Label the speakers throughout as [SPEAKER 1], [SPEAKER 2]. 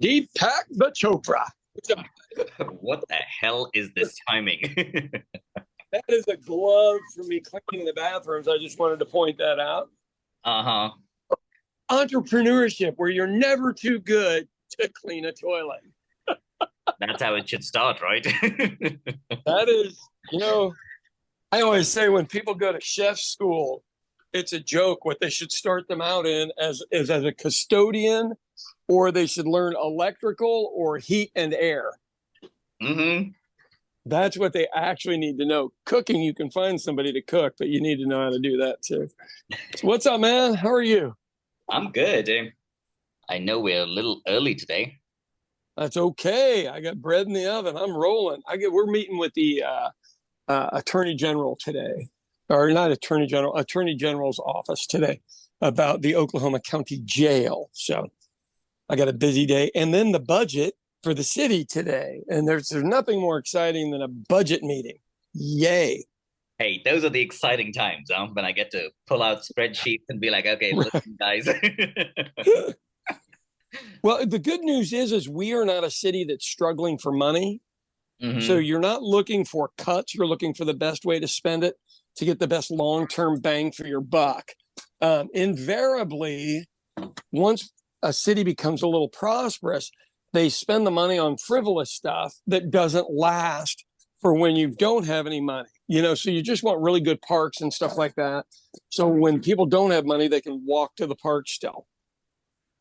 [SPEAKER 1] Deepak Chopra.
[SPEAKER 2] What the hell is this timing?
[SPEAKER 1] That is a glove for me cleaning the bathrooms. I just wanted to point that out.
[SPEAKER 2] Uh-huh.
[SPEAKER 1] Entrepreneurship, where you're never too good to clean a toilet.
[SPEAKER 2] That's how it should start, right?
[SPEAKER 1] That is, I always say when people go to chef school, it's a joke. What they should start them out in as a custodian, or they should learn electrical or heat and air.
[SPEAKER 2] Mm-hmm.
[SPEAKER 1] That's what they actually need to know. Cooking, you can find somebody to cook, but you need to know how to do that too. So what's up, man? How are you?
[SPEAKER 2] I'm good. I know we're a little early today.
[SPEAKER 1] That's okay. I got bread in the oven. I'm rolling. We're meeting with the Attorney General today, or not Attorney General, Attorney General's office today about the Oklahoma County Jail. So I got a busy day, and then the budget for the city today. And there's nothing more exciting than a budget meeting. Yay.
[SPEAKER 2] Hey, those are the exciting times, huh? When I get to pull out spreadsheets and be like, okay, listen, guys.
[SPEAKER 1] Well, the good news is we are not a city that's struggling for money. Mm-hmm. So you're not looking for cuts. You're looking for the best way to spend it to get the best long-term bang for your buck. Invariably, once a city becomes a little prosperous, they spend the money on frivolous stuff that doesn't last for when you don't have any money. So you just want really good parks and stuff like that. So when people don't have money, they can walk to the park still.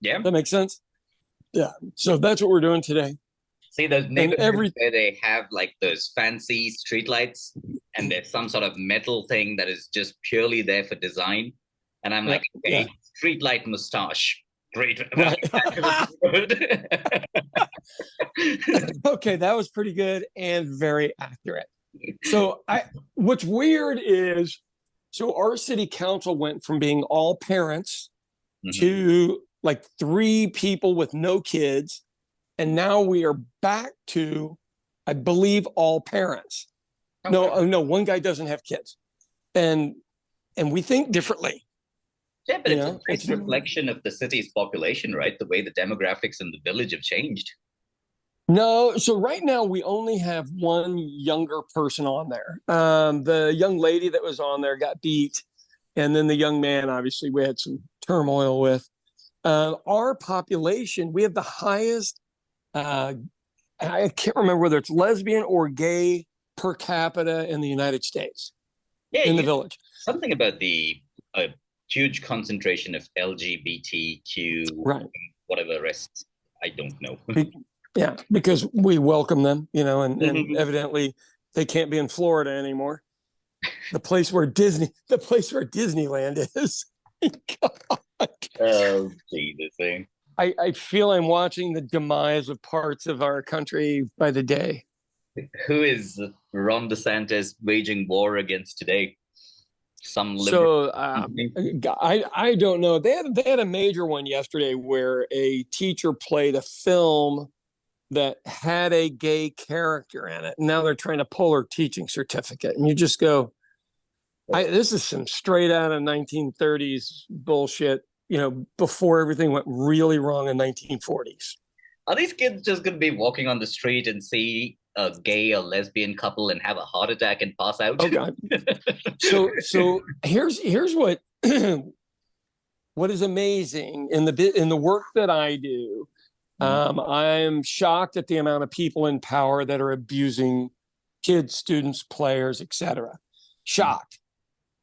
[SPEAKER 2] Yeah.
[SPEAKER 1] That makes sense? Yeah. So that's what we're doing today.
[SPEAKER 2] See, those neighborhoods where they have like those fancy streetlights and there's some sort of metal thing that is just purely there for design. And I'm like, okay, streetlight mustache. Great. Right.
[SPEAKER 1] Okay, that was pretty good and very accurate. So what's weird is, our city council went from being all parents to like 3 people with no kids. And now we are back to, I believe, all parents. Okay. No, one guy doesn't have kids. And we think differently.
[SPEAKER 2] Yeah, but it's a reflection of the city's population, right? The way the demographics in the village have changed.
[SPEAKER 1] No, so right now we only have one younger person on there. The young lady that was on there got beat. And then the young man, obviously, we had some turmoil with. Our population, we have the highest, I can't remember whether it's lesbian or gay per capita in the United States, in the village.
[SPEAKER 2] Something about the huge concentration of LGBTQ, right? Whatever rest, I don't know.
[SPEAKER 1] Yeah, because we welcome them, and evidently they can't be in Florida anymore. The place where Disneyland is. God.
[SPEAKER 2] Oh, Jesus.
[SPEAKER 1] I feel I'm watching the demise of parts of our country by the day.
[SPEAKER 2] Who is Ron DeSantis waging war against today?
[SPEAKER 1] I don't know. They had a major one yesterday where a teacher played a film that had a gay character in it. Now they're trying to pull her teaching certificate, and you just go, this is some straight out of 1930s bullshit. Before everything went really wrong in 1940s.
[SPEAKER 2] Are these kids just going to be walking on the street and see a gay or lesbian couple and have a heart attack and pass out?
[SPEAKER 1] Oh God! So here's what what is amazing in the work that I do. I'm shocked at the amount of people in power that are abusing kids, students, players, etc. Shocked.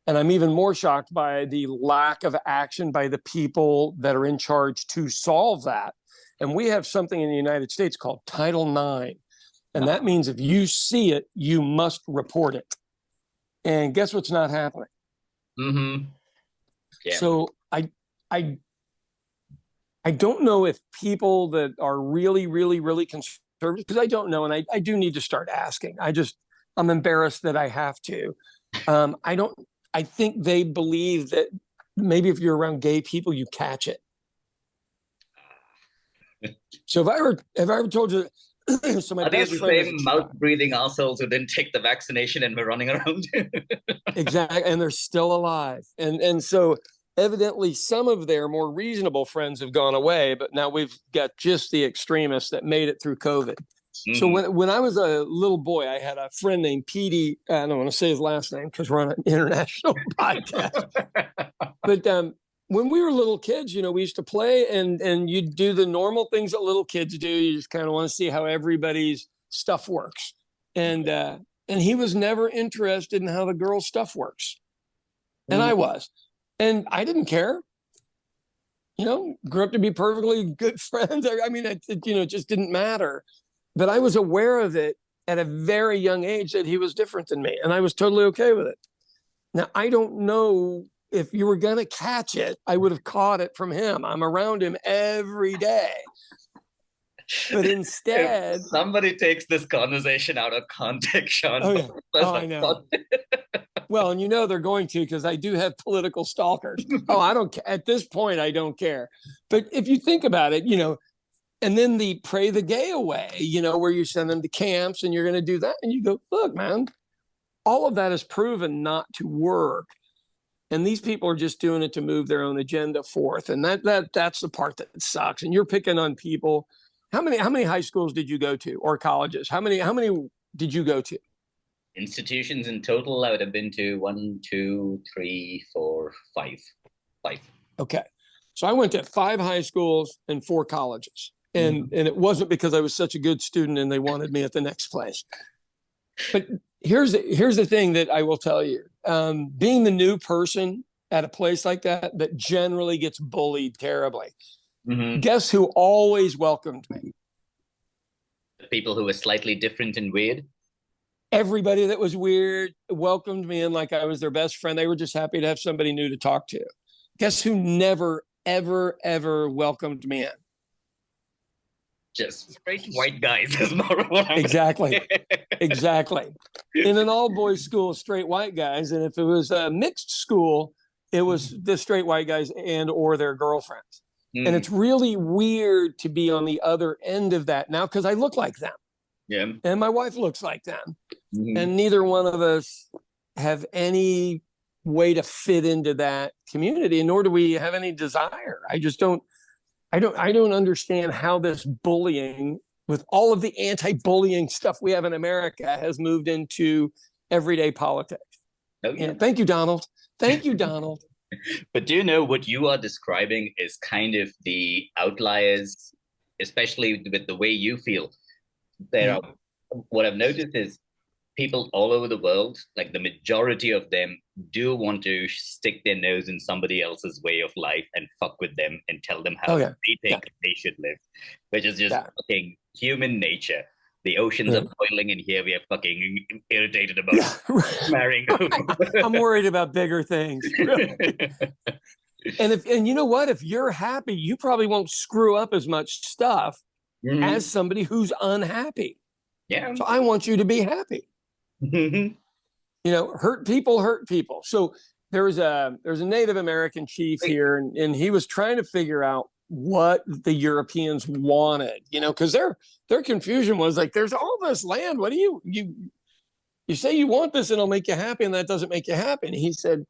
[SPEAKER 1] And I'm even more shocked by the lack of action by the people that are in charge to solve that. And we have something in the United States called Title IX. And that means if you see it, you must report it. And guess what's not happening?
[SPEAKER 2] Mm-hmm. Yeah.
[SPEAKER 1] So I don't know if people that are really, really, really conservative, because I don't know, and I do need to start asking. I'm embarrassed that I have to. I think they believe that maybe if you're around gay people, you catch it. So have I ever told you? So my best friend is the
[SPEAKER 2] same mouth-breathing assholes who didn't take the vaccination and were running around.
[SPEAKER 1] Exactly, and they're still alive. And so evidently some of their more reasonable friends have gone away, but now we've got just the extremists that made it through COVID. Mm-hmm. So when I was a little boy, I had a friend named Petey. I don't want to say his last name because we're on an international podcast. But when we were little kids, we used to play and you'd do the normal things that little kids do. You just kind of want to see how everybody's stuff works. And he was never interested in how the girls' stuff works. And I was. And I didn't care. Grew up to be perfectly good friends. I mean, it just didn't matter. But I was aware of it at a very young age that he was different than me. And I was totally okay with it. Now, I don't know if you were going to catch it, I would have caught it from him. I'm around him every day. But instead,
[SPEAKER 2] if somebody takes this conversation out of context, Sean.
[SPEAKER 1] Oh, yeah. I know. Well, and they're going to, because I do have political stalkers. I don't at this point, I don't care. But if you think about it, and then the pray the gay away, where you send them to camps and you're going to do that. And you go, look, man, all of that is proven not to work. And these people are just doing it to move their own agenda forth. And that's the part that sucks. And you're picking on people. How many high schools did you go to, or colleges? How many did you go to?
[SPEAKER 2] Institutions in total, I would have been to 1, 2, 3, 4, 5.
[SPEAKER 1] Okay. So I went to 5 high schools and 4 colleges. And it wasn't because I was such a good student and they wanted me at the next place. But here's the thing that I will tell you. Being the new person at a place like that generally gets bullied terribly. Mm-hmm. Guess who always welcomed me?
[SPEAKER 2] The people who were slightly different and weird?
[SPEAKER 1] Everybody that was weird welcomed me in like I was their best friend. They were just happy to have somebody new to talk to. Guess who never, ever, ever welcomed me in?
[SPEAKER 2] Just straight white guys is more what I'm
[SPEAKER 1] Exactly. In an all-boys school, straight white guys. And if it was a mixed school, it was the straight white guys and or their girlfriends. And it's really weird to be on the other end of that now because I look like them.
[SPEAKER 2] Yeah.
[SPEAKER 1] And my wife looks like them. And neither one of us have any way to fit into that community, nor do we have any desire. I don't understand how this bullying, with all of the anti-bullying stuff we have in America, has moved into everyday politics. Oh, yeah. Thank you, Donald.
[SPEAKER 2] But do you know what you are describing is kind of the outliers, especially with the way you feel? What I've noticed is people all over the world, like the majority of them, do want to stick their nose in somebody else's way of life and fuck with them and tell them how they think they should live, which is just fucking human nature. The oceans are boiling, and here we are fucking irritated about marrying.
[SPEAKER 1] I'm worried about bigger things. And you know what? If you're happy, you probably won't screw up as much stuff as somebody who's unhappy.
[SPEAKER 2] Yeah.
[SPEAKER 1] So I want you to be happy. Hurt people. So there's a Native American chief here, and he was trying to figure out what the Europeans wanted, because their confusion was like, there's all this land. What do you say you want this and it'll make you happy, and that doesn't make you happy. And he said,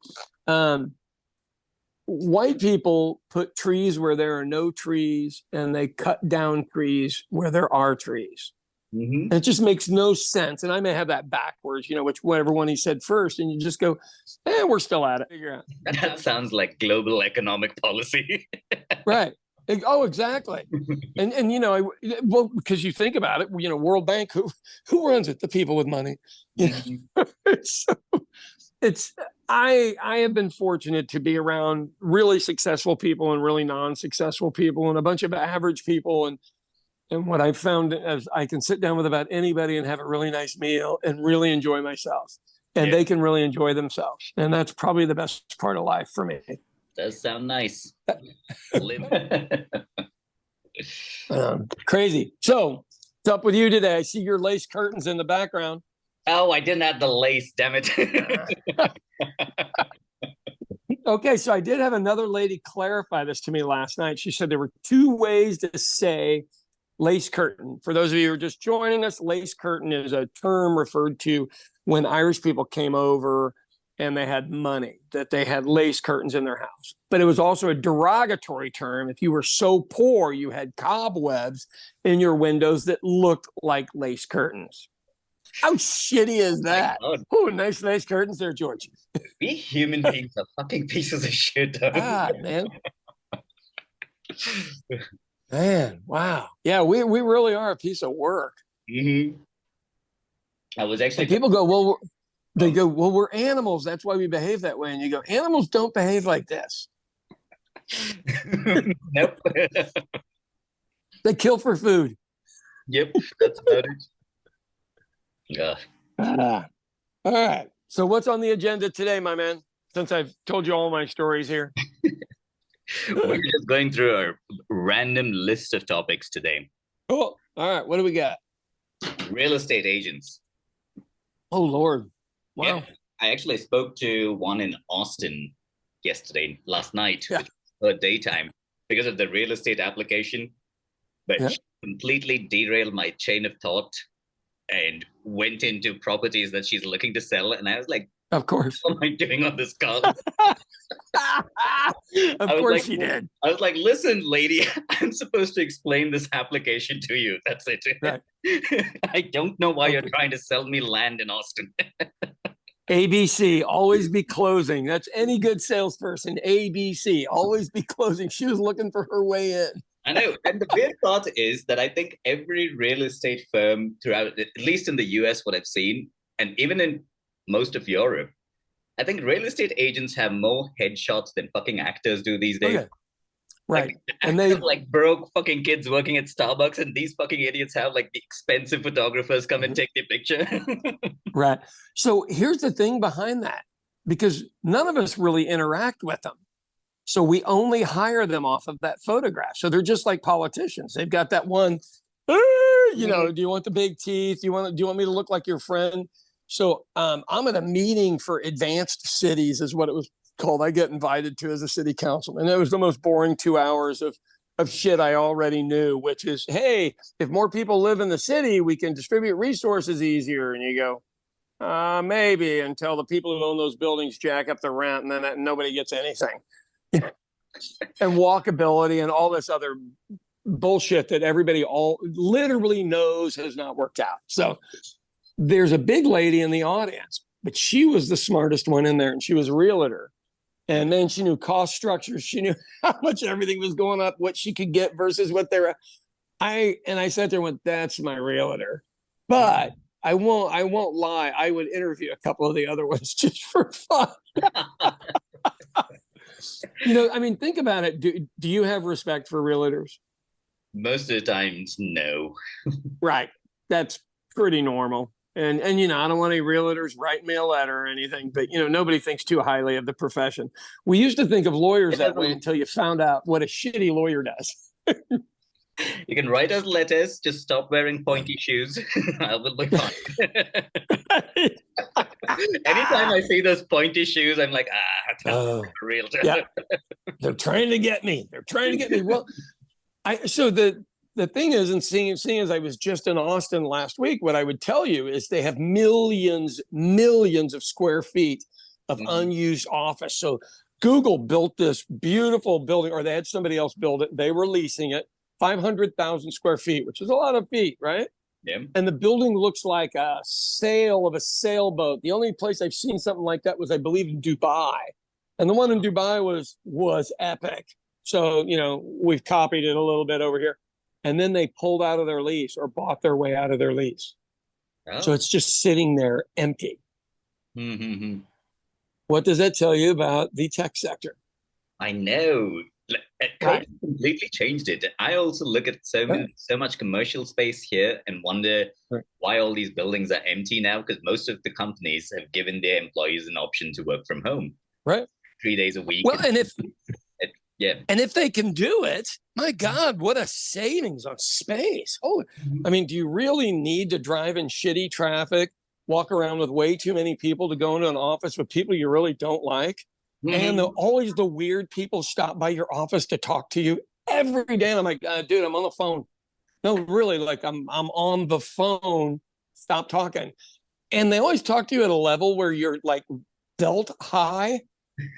[SPEAKER 1] white people put trees where there are no trees, and they cut down trees where there are trees. And it just makes no sense. And I may have that backwards, whatever one he said first, and you just go, we're still at it. Figure out.
[SPEAKER 2] That sounds like global economic policy.
[SPEAKER 1] Right. Oh, exactly. And because you think about it, World Bank, who runs it? The people with money. So I have been fortunate to be around really successful people and really non-successful people and a bunch of average people. And what I've found is I can sit down with about anybody and have a really nice meal and really enjoy myself. And they can really enjoy themselves. And that's probably the best part of life for me.
[SPEAKER 2] Does sound nice.
[SPEAKER 1] Crazy. So what's up with you today? I see your lace curtains in the background.
[SPEAKER 2] Oh, I didn't have the lace, damn it.
[SPEAKER 1] Okay, so I did have another lady clarify this to me last night. She said there were 2 ways to say lace curtain. For those of you who are just joining us, lace curtain is a term referred to when Irish people came over and they had money, that they had lace curtains in their house. But it was also a derogatory term if you were so poor you had cobwebs in your windows that looked like lace curtains. How shitty is that? Oh, nice lace curtains there, George.
[SPEAKER 2] We human beings are fucking pieces of shit.
[SPEAKER 1] God, man. Man, wow. Yeah, we really are a piece of work.
[SPEAKER 2] Mm-hmm. I was actually...
[SPEAKER 1] And people go, well, they go, well, we're animals. That's why we behave that way. And you go, animals don't behave like this.
[SPEAKER 2] Nope.
[SPEAKER 1] They kill for food.
[SPEAKER 2] Yep, that's about it. Yeah.
[SPEAKER 1] All right. So what's on the agenda today, my man? Since I've told you all my stories here.
[SPEAKER 2] We're just going through a random list of topics today.
[SPEAKER 1] Cool. All right. What do we got?
[SPEAKER 2] Real estate agents.
[SPEAKER 1] Oh, Lord. Wow.
[SPEAKER 2] Yeah. I actually spoke to one in Austin last night, her daytime, because of the real estate application. But she completely derailed my chain of thought and went into properties that she's looking to sell. And I was like,
[SPEAKER 1] of course.
[SPEAKER 2] What am I doing on this call?
[SPEAKER 1] Of course she did.
[SPEAKER 2] I was like, listen, lady, I'm supposed to explain this application to you. That's it. Right. I don't know why you're trying to sell me land in Austin.
[SPEAKER 1] ABC, always be closing. That's any good salesperson. ABC, always be closing. She was looking for her way in.
[SPEAKER 2] I know. And the weird part is that I think every real estate firm throughout, at least in the US, what I've seen, and even in most of Europe, I think real estate agents have more headshots than fucking actors do these days. Okay.
[SPEAKER 1] Right.
[SPEAKER 2] Like, and they have like broke fucking kids working at Starbucks, and these fucking idiots have like the expensive photographers come and take their picture.
[SPEAKER 1] Right. So here's the thing behind that, because none of us really interact with them. So we only hire them off of that photograph. So they're just like politicians. They've got that one, you know, do you want the big teeth? Do you want me to look like your friend? So I'm at a meeting for advanced cities is what it was called. I get invited to as a city councilman. It was the most boring 2 hours of shit I already knew, which is, hey, if more people live in the city, we can distribute resources easier. And you go, maybe, until the people who own those buildings jack up the rent, and then nobody gets anything. And walkability and all this other bullshit that everybody all literally knows has not worked out. So there's a big lady in the audience, but she was the smartest one in there, and she was a realtor. And then she knew cost structures. She knew how much everything was going up, what she could get versus what they're. I sat there and went, that's my realtor. But I won't lie. I would interview a couple of the other ones just for fun. You know, I mean, think about it. Do you have respect for realtors?
[SPEAKER 2] Most of the times, no.
[SPEAKER 1] Right. That's pretty normal. And you know, I don't want any realtors write me a letter or anything, but you know, nobody thinks too highly of the profession. We used to think of lawyers that way until you found out what a shitty lawyer does.
[SPEAKER 2] You can write us letters, just stop wearing pointy shoes. I will be fine. Anytime I see those pointy shoes, I'm like, that's real.
[SPEAKER 1] Yeah. They're trying to get me. Well, so the thing is, and seeing as I was just in Austin last week, what I would tell you is they have millions of square feet of unused office. So Google built this beautiful building, or they had somebody else build it. They were leasing it, 500,000 square feet, which is a lot of feet, right?
[SPEAKER 2] Yeah.
[SPEAKER 1] And the building looks like a sail of a sailboat. The only place I've seen something like that was, I believe, in Dubai. And the one in Dubai was epic. So, you know, we've copied it a little bit over here. And then they pulled out of their lease or bought their way out of their lease. Oh. So it's just sitting there empty.
[SPEAKER 2] Mm-hmm.
[SPEAKER 1] What does that tell you about the tech sector?
[SPEAKER 2] I know. COVID completely changed it. I also look at so much commercial space here and wonder why all these buildings are empty now, because most of the companies have given their employees an option to work from home.
[SPEAKER 1] Right.
[SPEAKER 2] 3 days a week.
[SPEAKER 1] Well, and if they can do it, my God, what a savings on space. Oh, I mean, do you really need to drive in shitty traffic, walk around with way too many people to go into an office with people you really don't like? And always the weird people stop by your office to talk to you every day. And I'm like, dude, I'm on the phone. No, really, like I'm on the phone. Stop talking. And they always talk to you at a level where you're like belt high,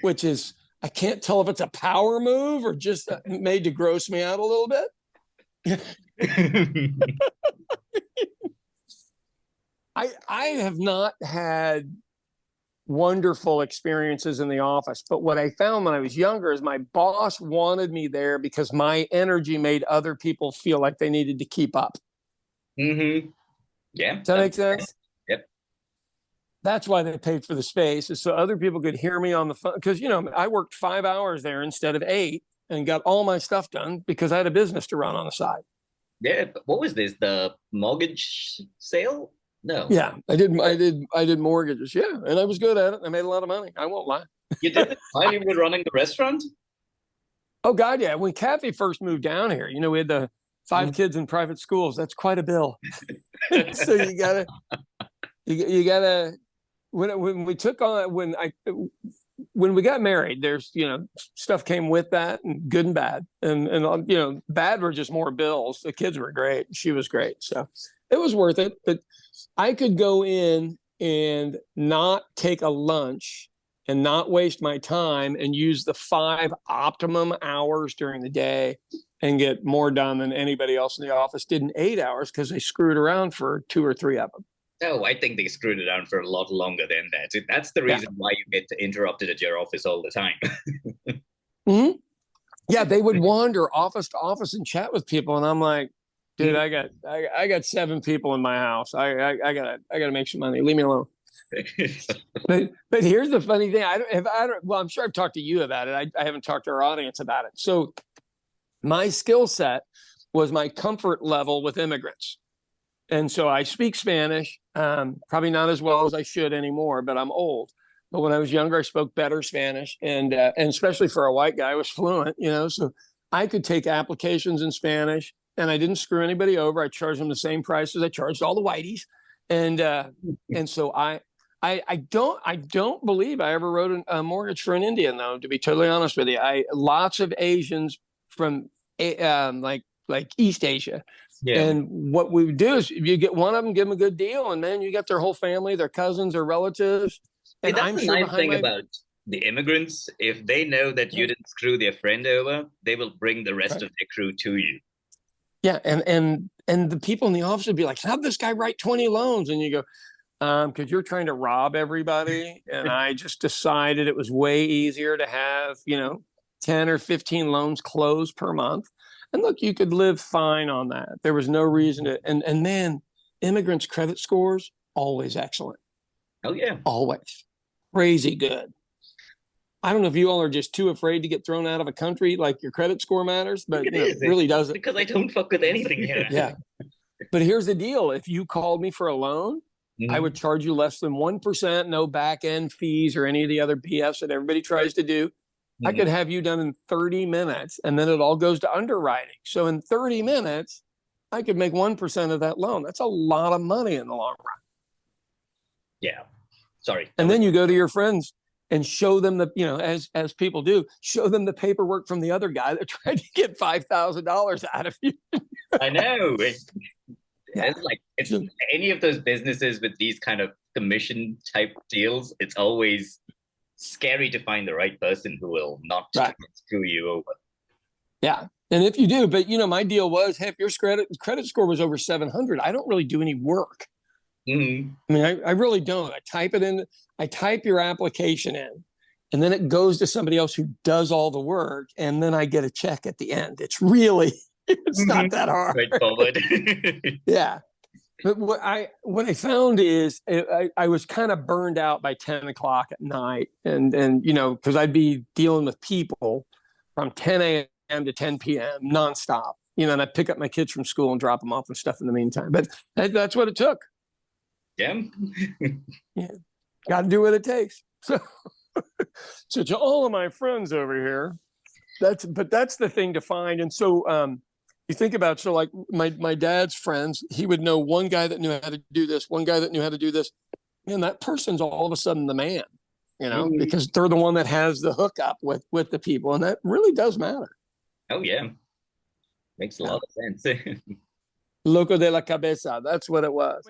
[SPEAKER 1] which is, I can't tell if it's a power move or just made to gross me out a little bit. I have not had wonderful experiences in the office, but what I found when I was younger is my boss wanted me there because my energy made other people feel like they needed to keep up.
[SPEAKER 2] Mm-hmm. Yeah.
[SPEAKER 1] Does that make sense?
[SPEAKER 2] Yep.
[SPEAKER 1] That's why they paid for the space, is so other people could hear me on the phone. Because, you know, I worked 5 hours there instead of 8 and got all my stuff done because I had a business to run on the side.
[SPEAKER 2] Yeah. What was this? The mortgage sale? No.
[SPEAKER 1] Yeah, I did mortgages. Yeah, and I was good at it. I made a lot of money. I won't lie.
[SPEAKER 2] You did it while you were running the restaurant?
[SPEAKER 1] Oh God, yeah. When Kathy first moved down here, you know, we had the 5 kids in private schools. That's quite a bill. So you gotta when we took on when we got married, there's, you know, stuff came with that, and good and bad, and you know, bad were just more bills. The kids were great. She was great. So it was worth it. But I could go in and not take a lunch and not waste my time and use the 5 optimum hours during the day and get more done than anybody else in the office did in 8 hours because they screwed around for 2 or 3 of them.
[SPEAKER 2] No, I think they screwed it around for a lot longer than that. That's the reason why you get interrupted at your office all the time.
[SPEAKER 1] Mm-hmm. Yeah, they would wander office to office and chat with people, and I'm like, dude, I got 7 people in my house. I gotta make some money. Leave me alone. but here's the funny thing. Well, I'm sure I've talked to you about it. I haven't talked to our audience about it. So my skill set was my comfort level with immigrants. And so I speak Spanish, probably not as well as I should anymore, but I'm old. But when I was younger, I spoke better Spanish, and especially for a white guy, I was fluent, you know, so I could take applications in Spanish, and I didn't screw anybody over. I charged them the same price as I charged all the whiteys. And so I don't believe I ever wrote a mortgage for an Indian, though, to be totally honest with you. Lots of Asians from like East Asia. Yeah. And what we would do is, if you get one of them, give them a good deal, and then you get their whole family, their cousins, their relatives. And
[SPEAKER 2] that's the nice thing about the immigrants. If they know that you didn't screw their friend over, they will bring the rest of their crew to you.
[SPEAKER 1] Yeah, and the people in the office would be like, "How'd this guy write 20 loans?" And you go, because you're trying to rob everybody. And I just decided it was way easier to have, you know, 10 or 15 loans closed per month. And look, you could live fine on that. There was no reason to, and man, immigrants' credit scores, always excellent.
[SPEAKER 2] Oh, yeah.
[SPEAKER 1] Always. Crazy good. I don't know if you all are just too afraid to get thrown out of a country, like your credit score matters, but it really doesn't.
[SPEAKER 2] Because I don't fuck with anything here.
[SPEAKER 1] Yeah. But here's the deal. If you called me for a loan, I would charge you less than 1%, no back end fees or any of the other BS that everybody tries to do. I could have you done in 30 minutes, and then it all goes to underwriting. So in 30 minutes, I could make 1% of that loan. That's a lot of money in the long run.
[SPEAKER 2] Yeah. Sorry.
[SPEAKER 1] And then you go to your friends and show them the, you know, as people do, show them the paperwork from the other guy that tried to get $5,000 out of you.
[SPEAKER 2] I know. It's any of those businesses with these kind of commission type deals, it's always scary to find the right person who will not screw you over. Yeah.
[SPEAKER 1] And if you do, but you know, my deal was, hey, if your credit score was over 700, I don't really do any work. I mean, I really don't. I type it in, I type your application in, and then it goes to somebody else who does all the work. And then I get a check at the end. It's really, it's not that hard.
[SPEAKER 2] Straightforward.
[SPEAKER 1] Yeah. But what I found is I was kind of burned out by 10 o'clock at night. And you know, because I'd be dealing with people from 10 a.m. to 10 p.m. nonstop, you know, and I'd pick up my kids from school and drop them off and stuff in the meantime. But that's what it took.
[SPEAKER 2] Yeah.
[SPEAKER 1] Yeah. Got to do what it takes. So to all of my friends over here, that's the thing to find. And so you think about, so like my dad's friends, he would know one guy that knew how to do this, one guy that knew how to do this. And that person's all of a sudden the man, you know, because they're the one that has the hookup with the people. And that really does matter.
[SPEAKER 2] Oh, yeah. Makes a lot of sense.
[SPEAKER 1] Loco de la cabeza. That's what it was.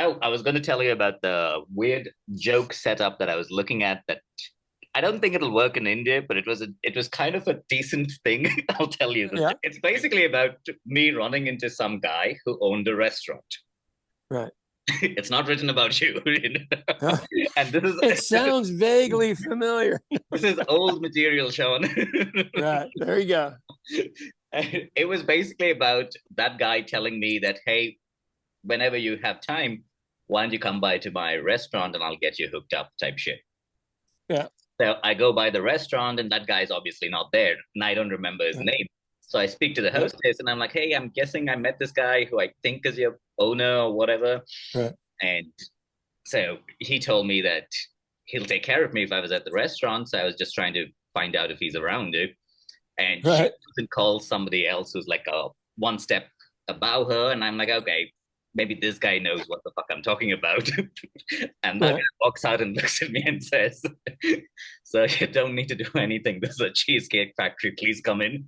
[SPEAKER 2] Oh, I was going to tell you about the weird joke setup that I was looking at that I don't think it'll work in India, but it was kind of a decent thing. I'll tell you.
[SPEAKER 1] Yeah.
[SPEAKER 2] It's basically about me running into some guy who owned a restaurant.
[SPEAKER 1] Right.
[SPEAKER 2] It's not written about you. And
[SPEAKER 1] it sounds vaguely familiar.
[SPEAKER 2] This is old material, Sean.
[SPEAKER 1] Right. There you go.
[SPEAKER 2] It was basically about that guy telling me that, hey, whenever you have time, why don't you come by to my restaurant and I'll get you hooked up type shit.
[SPEAKER 1] Yeah.
[SPEAKER 2] So I go by the restaurant and that guy's obviously not there. And I don't remember his name. So I speak to the hostess and I'm like, hey, I'm guessing I met this guy who I think is your owner or whatever.
[SPEAKER 1] Right.
[SPEAKER 2] And so he told me that he'll take care of me if I was at the restaurant. So I was just trying to find out if he's around. And she calls somebody else who's like one step above her. And I'm like, okay, maybe this guy knows what the fuck I'm talking about. And that guy walks out and looks at me and says, so you don't need to do anything. This is a Cheesecake Factory. Please come in.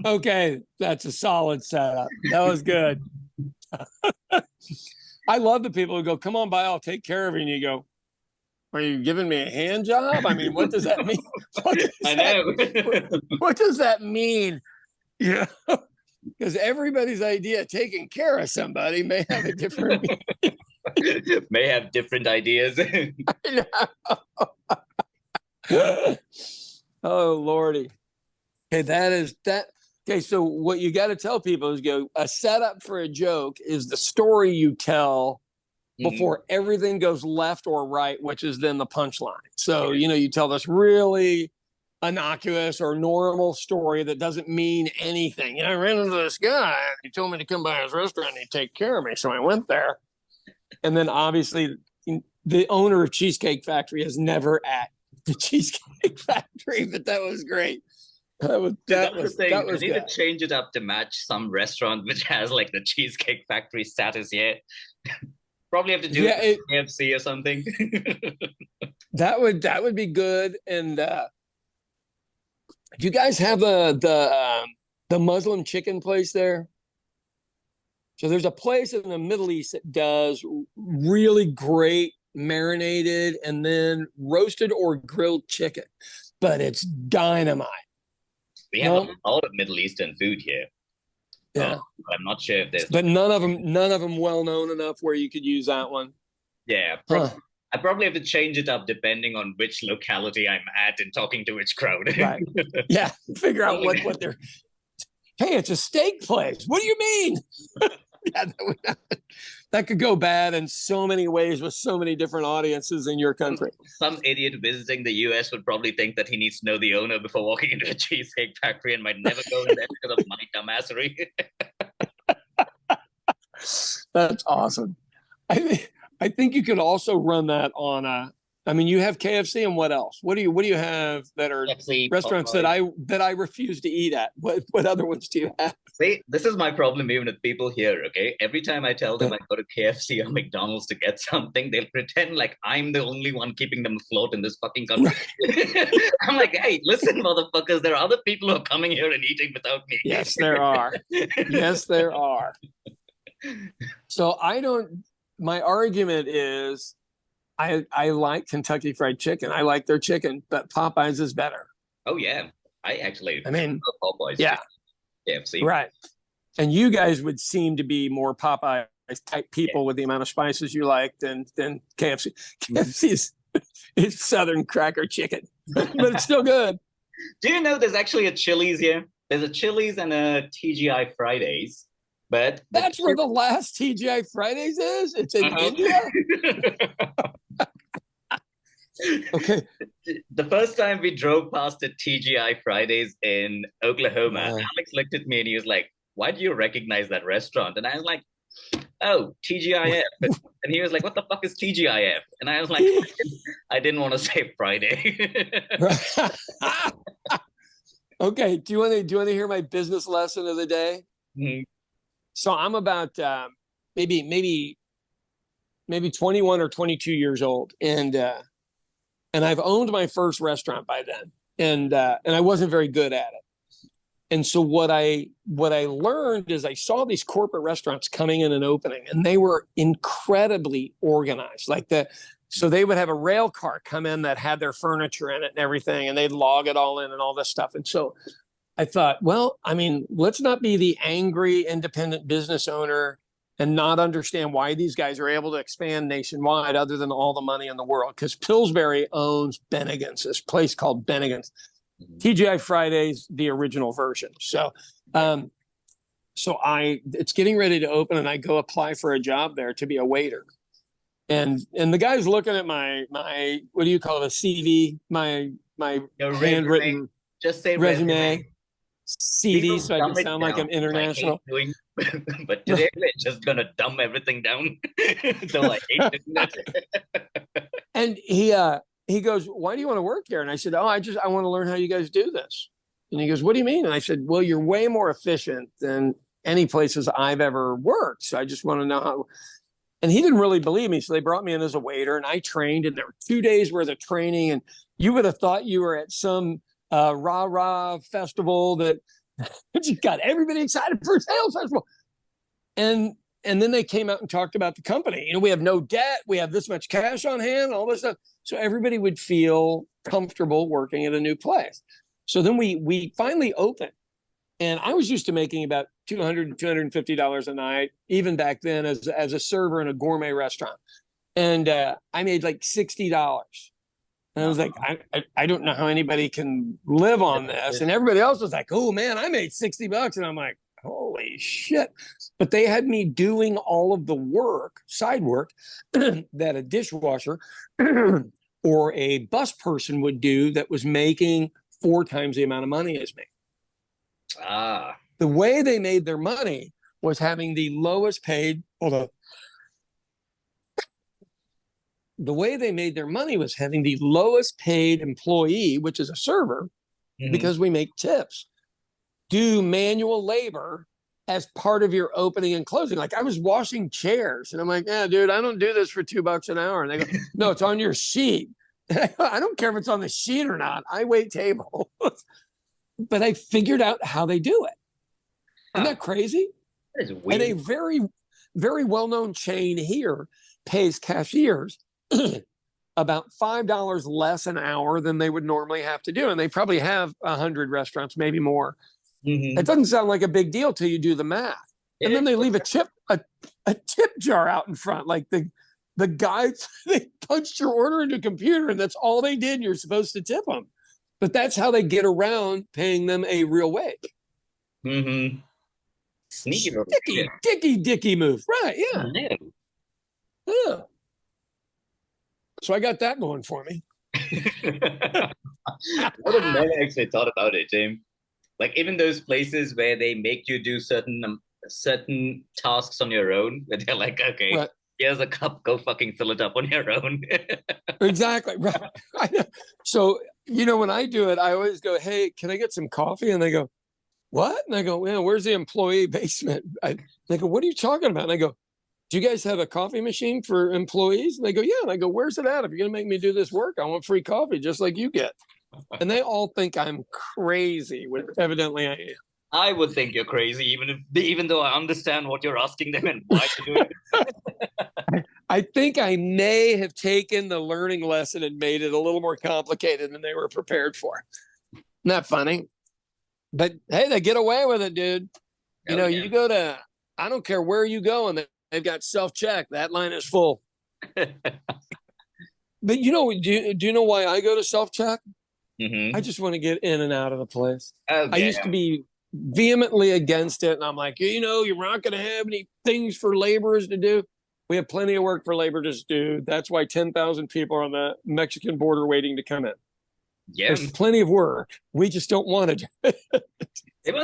[SPEAKER 1] Okay, that's a solid setup. That was good. I love the people who go, come on by, I'll take care of you. And you go, are you giving me a hand job? I mean, what does that mean? What does that mean? Yeah. Because everybody's idea of taking care of somebody may have a different
[SPEAKER 2] may have different ideas.
[SPEAKER 1] Oh Lordy. Okay, that. Okay, so what you got to tell people is a setup for a joke is the story you tell before everything goes left or right, which is then the punchline. So, you tell this really innocuous or normal story that doesn't mean anything. I ran into this guy and he told me to come by his restaurant and he'd take care of me. So I went there. And then obviously the owner of Cheesecake Factory is never at the Cheesecake Factory, but that was great. That was
[SPEAKER 2] you need to change it up to match some restaurant which has like the Cheesecake Factory status here. Probably have to do it KFC or something.
[SPEAKER 1] That would be good. And do you guys have the Muslim chicken place there? So there's a place in the Middle East that does really great marinated and then roasted or grilled chicken, but it's dynamite.
[SPEAKER 2] We have a lot of Middle Eastern food here.
[SPEAKER 1] Yeah,
[SPEAKER 2] but I'm not sure if there's.
[SPEAKER 1] But none of them well known enough where you could use that one.
[SPEAKER 2] Yeah, I probably have to change it up depending on which locality I'm at and talking to which crowd.
[SPEAKER 1] Right. Yeah, figure out what they're. Hey, it's a steak place. What do you mean? Yeah, that could go bad in so many ways with so many different audiences in your country.
[SPEAKER 2] Some idiot visiting the US would probably think that he needs to know the owner before walking into a Cheesecake Factory and might never go in there because of my dumbassery.
[SPEAKER 1] That's awesome. I think you could also run that on I mean, you have KFC and what else? What do you have that are KFC, restaurants that I refuse to eat at? What other ones do you have?
[SPEAKER 2] See, this is my problem even with people here, okay? Every time I tell them I go to KFC or McDonald's to get something, they'll pretend like I'm the only one keeping them afloat in this fucking country. Right. I'm like, hey, listen, motherfuckers, there are other people who are coming here and eating without me.
[SPEAKER 1] Yes, there are. Yes, there are. So my argument is I like Kentucky Fried Chicken. I like their chicken, but Popeyes is better.
[SPEAKER 2] Oh, yeah. I mean, love Popeyes.
[SPEAKER 1] Yeah.
[SPEAKER 2] KFC.
[SPEAKER 1] Right. And you guys would seem to be more Popeyes type people with the amount of spices you like than KFC. KFC is Southern cracker chicken, but it's still good.
[SPEAKER 2] Do you know there's actually a Chili's here? There's a Chili's and a TGI Fridays. But
[SPEAKER 1] that's where the last TGI Fridays is? It's in India? Okay.
[SPEAKER 2] The first time we drove past a TGI Fridays in Oklahoma, Alex looked at me and he was like, why do you recognize that restaurant? And I was like, oh, TGIF. And he was like, what the fuck is TGIF? And I was like, I didn't want to say Friday.
[SPEAKER 1] Okay. Do you want to hear my business lesson of the day?
[SPEAKER 2] Mm-hmm.
[SPEAKER 1] So I'm about maybe 21 or 22 years old, and I've owned my first restaurant by then, and I wasn't very good at it. And so what I learned is I saw these corporate restaurants coming in and opening, and they were incredibly organized. So they would have a rail car come in that had their furniture in it and everything, and they'd log it all in and all this stuff. And so I thought, well, I mean, let's not be the angry independent business owner and not understand why these guys are able to expand nationwide other than all the money in the world. Because Pillsbury owns Bennigan's, this place called Bennigan's. TGI Fridays, the original version. So it's getting ready to open, and I go apply for a job there to be a waiter. And the guy's looking at my what do you call it, a CV, my handwritten
[SPEAKER 2] just say
[SPEAKER 1] resume. CD, so I can sound like I'm international.
[SPEAKER 2] But today we're just gonna dumb everything down. So I hate doing that.
[SPEAKER 1] And he goes, "Why do you want to work here?" And I said, "Oh, I want to learn how you guys do this." And he goes, "What do you mean?" And I said, "Well, you're way more efficient than any places I've ever worked. So I just want to know how." And he didn't really believe me. So they brought me in as a waiter, and I trained, and there were 2 days worth of training. And you would have thought you were at some rah-rah festival that just got everybody excited for a sales festival. And then they came out and talked about the company. You know, we have no debt. We have this much cash on hand, all this stuff. So everybody would feel comfortable working at a new place. So then we finally opened. And I was used to making about $200 to $250 a night, even back then as a server in a gourmet restaurant. And I made like $60. And I was like, I don't know how anybody can live on this. And everybody else was like, oh man, I made $60. And I'm like, holy shit. But they had me doing all of the work, side work, that a dishwasher or a bus person would do that was making 4 times the amount of money as me. The way they made their money was having the lowest paid, the way they made their money was having the lowest paid employee, which is a server, because we make tips, do manual labor as part of your opening and closing. Like I was washing chairs and I'm like, yeah, dude, I don't do this for $2 an hour. And they go, no, it's on your sheet. I don't care if it's on the sheet or not. I wait tables. But I figured out how they do it. Isn't that crazy?
[SPEAKER 2] That is weird.
[SPEAKER 1] And a very, very well-known chain here pays cashiers about $5 less an hour than they would normally have to do. And they probably have 100 restaurants, maybe more. It doesn't sound like a big deal till you do the math. And then they leave a tip jar out in front. Like the guys, they punched your order into a computer and that's all they did. And you're supposed to tip them. But that's how they get around paying them a real wage.
[SPEAKER 2] Sneaky
[SPEAKER 1] dicky move. Right, yeah. Yeah. So I got that going for me.
[SPEAKER 2] I would have never actually thought about it, James. Like even those places where they make you do certain tasks on your own, where they're like, okay, right, here's a cup, go fucking fill it up on your own.
[SPEAKER 1] Exactly. Right. So, you know, when I do it, I always go, hey, can I get some coffee? And they go, what? And I go, well, where's the employee basement? They go, what are you talking about? And I go, do you guys have a coffee machine for employees? And they go, yeah. And I go, where's it at? If you're going to make me do this work, I want free coffee, just like you get. And they all think I'm crazy, which evidently I am.
[SPEAKER 2] I would think you're crazy, even though I understand what you're asking them and why you're doing it.
[SPEAKER 1] I think I may have taken the learning lesson and made it a little more complicated than they were prepared for. Not funny. But hey, they get away with it, dude. You know, you go to, I don't care where you go, and they've got self-check. That line is full. But you know, do you know why I go to self-check? I just want to get in and out of the place. I used to be vehemently against it. And I'm like, you know, you're not going to have any things for laborers to do. We have plenty of work for laborers to do. That's why 10,000 people are on the Mexican border waiting to come in.
[SPEAKER 2] Yeah.
[SPEAKER 1] There's plenty of work. We just don't want to do it.
[SPEAKER 2] People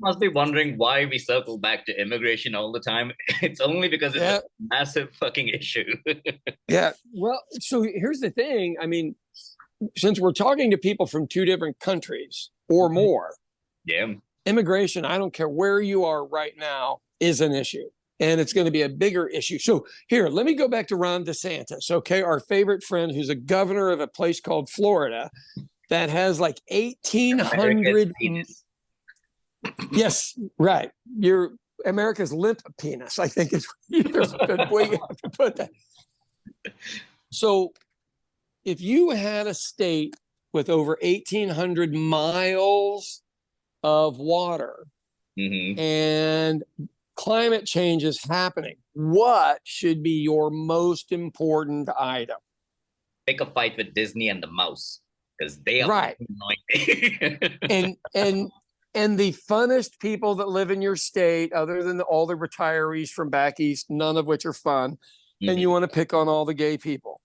[SPEAKER 2] must be wondering why we circle back to immigration all the time. It's only because it's a massive fucking issue.
[SPEAKER 1] Yeah. Well, so here's the thing. I mean, since we're talking to people from 2 different countries or more, immigration, I don't care where you are right now, is an issue. And it's going to be a bigger issue. So here, let me go back to Ron DeSantis, okay? Our favorite friend who's a governor of a place called Florida that has like 1,800. Yes, right. You're America's limp penis, I think is there's a good way you have to put that. So if you had a state with over 1,800 miles of water and climate change is happening, what should be your most important item?
[SPEAKER 2] Pick a fight with Disney and the mouse, because they are
[SPEAKER 1] right.
[SPEAKER 2] annoying.
[SPEAKER 1] and the funnest people that live in your state, other than all the retirees from back east, none of which are fun, and you want to pick on all the gay people.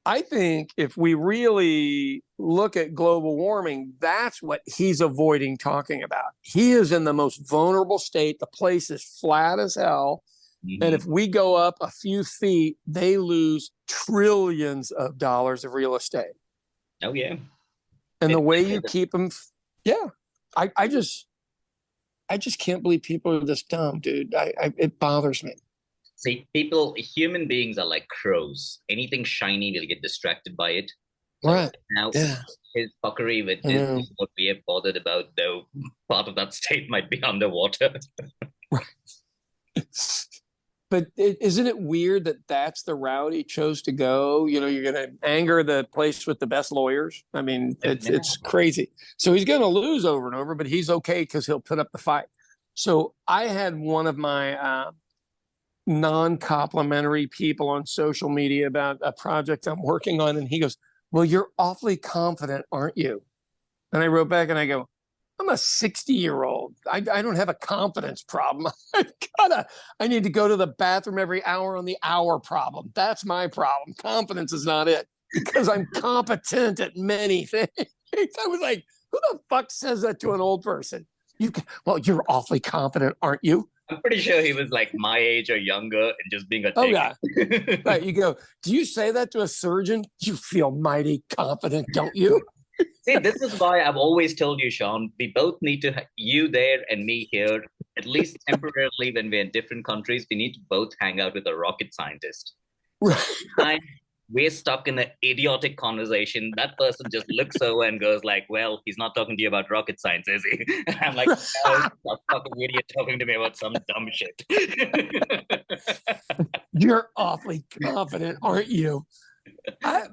[SPEAKER 1] I think if we really look at global warming, that's what he's avoiding talking about. He is in the most vulnerable state. The place is flat as hell. And if we go up a few feet, they lose trillions of dollars of real estate.
[SPEAKER 2] Oh, yeah.
[SPEAKER 1] And the way you keep them, yeah. I just can't believe people are this dumb, dude. It bothers me.
[SPEAKER 2] See, human beings are like crows. Anything shiny, they'll get distracted by it.
[SPEAKER 1] So right.
[SPEAKER 2] Now, his fuckery with Disney is what we have bothered about, though part of that state might be underwater.
[SPEAKER 1] But isn't it weird that that's the route he chose to go? You know, you're going to anger the place with the best lawyers. I mean, it's crazy. So he's going to lose over and over, but he's okay because he'll put up the fight. So I had one of my non-complimentary people on social media about a project I'm working on. And he goes, well, you're awfully confident, aren't you? And I wrote back and I go, I'm a 60-year-old. I don't have a confidence problem. I need to go to the bathroom every hour on the hour problem. That's my problem. Confidence is not it, because I'm competent at many things. I was like, who the fuck says that to an old person? Well, you're awfully confident, aren't you?
[SPEAKER 2] I'm pretty sure he was like my age or younger and just being a
[SPEAKER 1] oh yeah. Right. You go, do you say that to a surgeon? You feel mighty confident, don't you?
[SPEAKER 2] See, this is why I've always told you, Sean, we both need to, you there and me here, at least temporarily when we're in different countries, we need to both hang out with a rocket scientist. Right. We're stuck in an idiotic conversation. That person just looks over and goes like, well, he's not talking to you about rocket science, is he? And I'm like, no, a fucking idiot talking to me about some dumb shit.
[SPEAKER 1] You're awfully confident, aren't you? I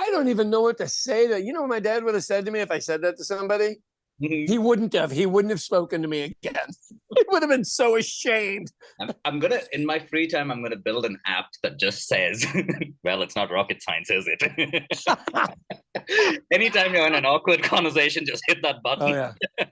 [SPEAKER 1] don't even know what to say to. You know what my dad would have said to me if I said that to somebody? He wouldn't have spoken to me again. He would have been so ashamed.
[SPEAKER 2] I'm gonna, in my free time, I'm gonna build an app that just says, well, it's not rocket science, is it? Anytime you're in an awkward conversation, just hit that button.
[SPEAKER 1] Oh, yeah.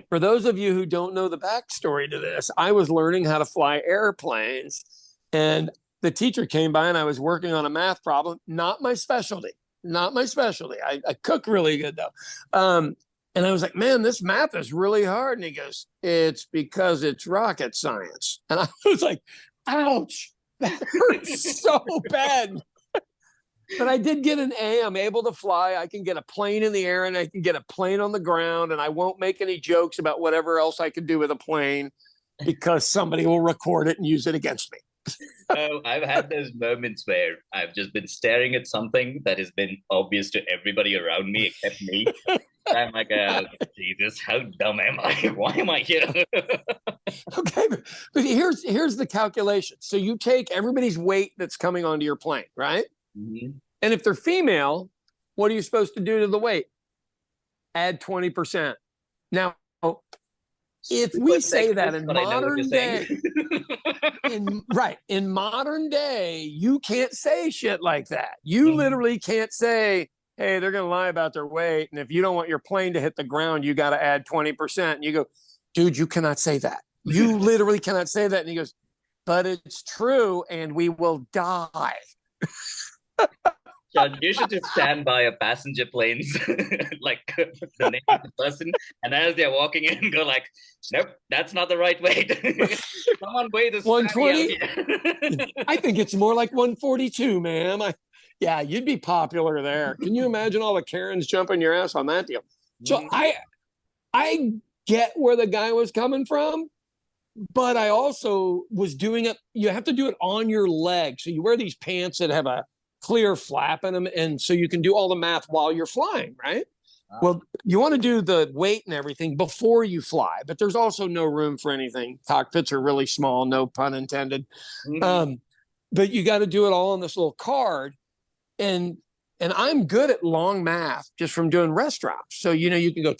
[SPEAKER 1] For those of you who don't know the backstory to this, I was learning how to fly airplanes, and the teacher came by and I was working on a math problem. Not my specialty. I cook really good though. And I was like, man, this math is really hard. And he goes, it's because it's rocket science. And I was like, ouch, that hurts so bad. But I did get an A. I'm able to fly. I can get a plane in the air and I can get a plane on the ground. And I won't make any jokes about whatever else I can do with a plane, because somebody will record it and use it against me.
[SPEAKER 2] Oh, I've had those moments where I've just been staring at something that has been obvious to everybody around me except me. I'm like, oh, Jesus, how dumb am I? Why am I here?
[SPEAKER 1] Okay, but here's the calculation. So you take everybody's weight that's coming onto your plane, right? And if they're female, what are you supposed to do to the weight? Add 20%. Now, if we say that in modern day, in modern day, you can't say shit like that. You literally can't say, hey, they're going to lie about their weight, and if you don't want your plane to hit the ground, you got to add 20%. And you go, dude, you cannot say that. You literally cannot say that. And he goes, but it's true, and we will die.
[SPEAKER 2] John, you should just stand by a passenger plane's like the name of the person, and as they're walking in, go like, nope, that's not the right weight. Come on, weigh this
[SPEAKER 1] 120. I think it's more like 142, ma'am. Yeah, you'd be popular there. Can you imagine all the Karens jumping your ass on that deal? So I get where the guy was coming from, but I also was doing it. You have to do it on your leg. So you wear these pants that have a clear flap in them, and so you can do all the math while you're flying, right? Well, you want to do the weight and everything before you fly, but there's also no room for anything. Cockpits are really small, no pun intended. But you got to do it all on this little card. And I'm good at long math just from doing restaurants. So, you can go,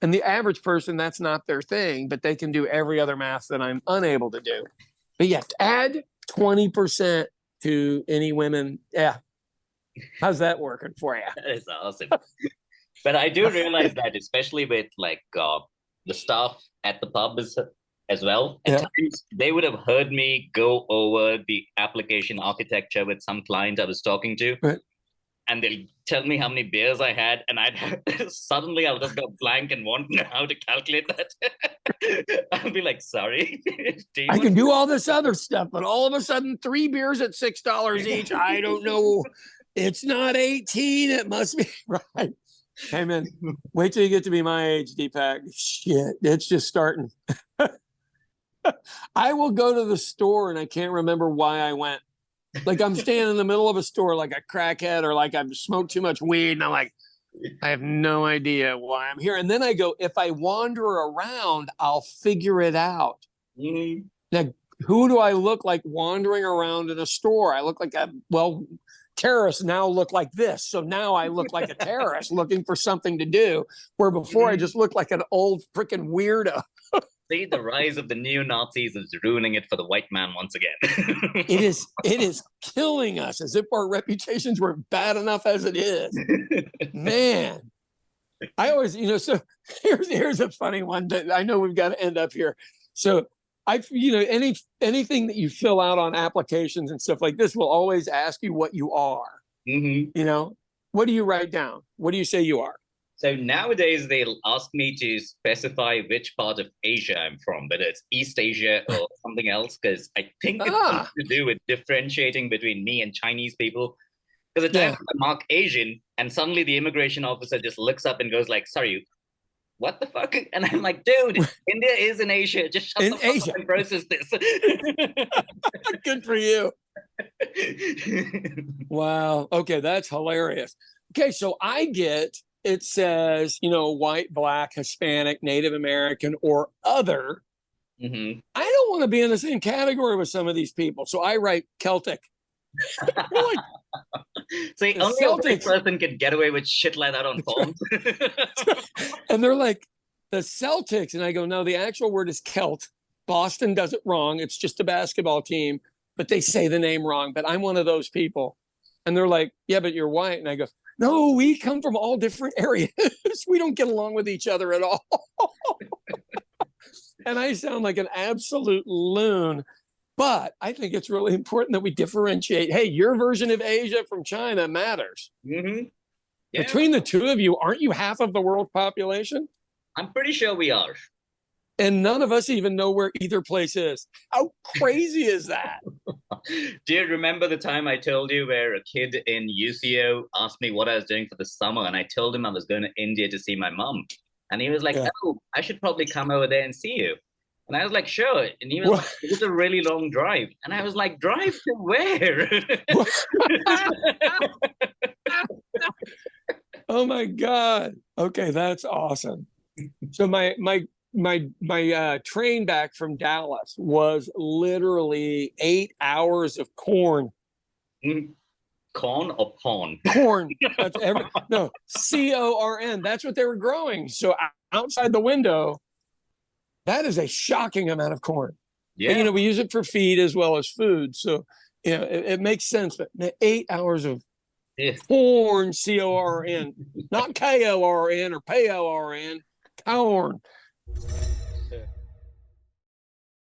[SPEAKER 1] and the average person, that's not their thing, but they can do every other math that I'm unable to do. But yeah, add 20% to any women. Yeah. How's that working for you?
[SPEAKER 2] That is awesome. But I do realize that, especially with like the staff at the pub as well, at times they would have heard me go over the application architecture with some client I was talking to.
[SPEAKER 1] Right.
[SPEAKER 2] And they'll tell me how many beers I had, and suddenly I'll just go blank and want to know how to calculate that. I'll be like, sorry.
[SPEAKER 1] I can do all this other stuff, but all of a sudden 3 beers at $6 each. I don't know. It's not 18. It must be right. Hey man, wait till you get to be my age, Deepak. Shit, it's just starting. I will go to the store and I can't remember why I went. Like I'm standing in the middle of a store like a crackhead, or like I've smoked too much weed, and I'm like, I have no idea why I'm here. And then I go, if I wander around, I'll figure it out.
[SPEAKER 2] Mm-hmm.
[SPEAKER 1] Now, who do I look like wandering around in a store? I look like terrorists now look like this. So now I look like a terrorist looking for something to do, where before I just looked like an old freaking weirdo.
[SPEAKER 2] See, the rise of the neo-Nazis is ruining it for the white man once again.
[SPEAKER 1] It is killing us, as if our reputations were bad enough as it is. Man, I always, so here's a funny one that I know we've got to end up here. So anything that you fill out on applications and stuff like this will always ask you what you are.
[SPEAKER 2] Mm-hmm.
[SPEAKER 1] What do you write down? What do you say you are?
[SPEAKER 2] So nowadays they'll ask me to specify which part of Asia I'm from, whether it's East Asia or something else, because I think it's something to do with differentiating between me and Chinese people. Because at times I mark Asian, and suddenly the immigration officer just looks up and goes like, sorry, what the fuck? And I'm like, dude, India is in Asia. Just shut the fuck up and process this.
[SPEAKER 1] Good for you. Wow. Okay, that's hilarious. Okay, so it says, white, black, Hispanic, Native American, or other.
[SPEAKER 2] Mm-hmm.
[SPEAKER 1] I don't want to be in the same category with some of these people. So I write Celtic.
[SPEAKER 2] See, only Celtics, a white person can get away with shit like that on forms.
[SPEAKER 1] And they're like, the Celtics. And I go, no, the actual word is Celt. Boston does it wrong. It's just a basketball team, but they say the name wrong. But I'm one of those people. And they're like, yeah, but you're white. And I go, no, we come from all different areas. We don't get along with each other at all. And I sound like an absolute loon. But I think it's really important that we differentiate. Hey, your version of Asia from China matters.
[SPEAKER 2] Mm-hmm. Yeah.
[SPEAKER 1] Between the two of you, aren't you half of the world population?
[SPEAKER 2] I'm pretty sure we are.
[SPEAKER 1] And none of us even know where either place is. How crazy is that?
[SPEAKER 2] Do you remember the time I told you where a kid in UCO asked me what I was doing for the summer, and I told him I was going to India to see my mom? And he was like, oh, I should probably come over there and see you. And I was like, sure. And he was like, it was a really long drive. And I was like, drive to where?
[SPEAKER 1] Oh my God. Okay, that's awesome. So my train back from Dallas was literally 8 hours of corn.
[SPEAKER 2] Corn or pawn?
[SPEAKER 1] Corn. That's no, corn. That's what they were growing. So outside the window, that is a shocking amount of corn.
[SPEAKER 2] Yeah.
[SPEAKER 1] And, we use it for feed as well as food. So, it makes sense. But 8 hours of corn, corn, not KORN or PORN, corn.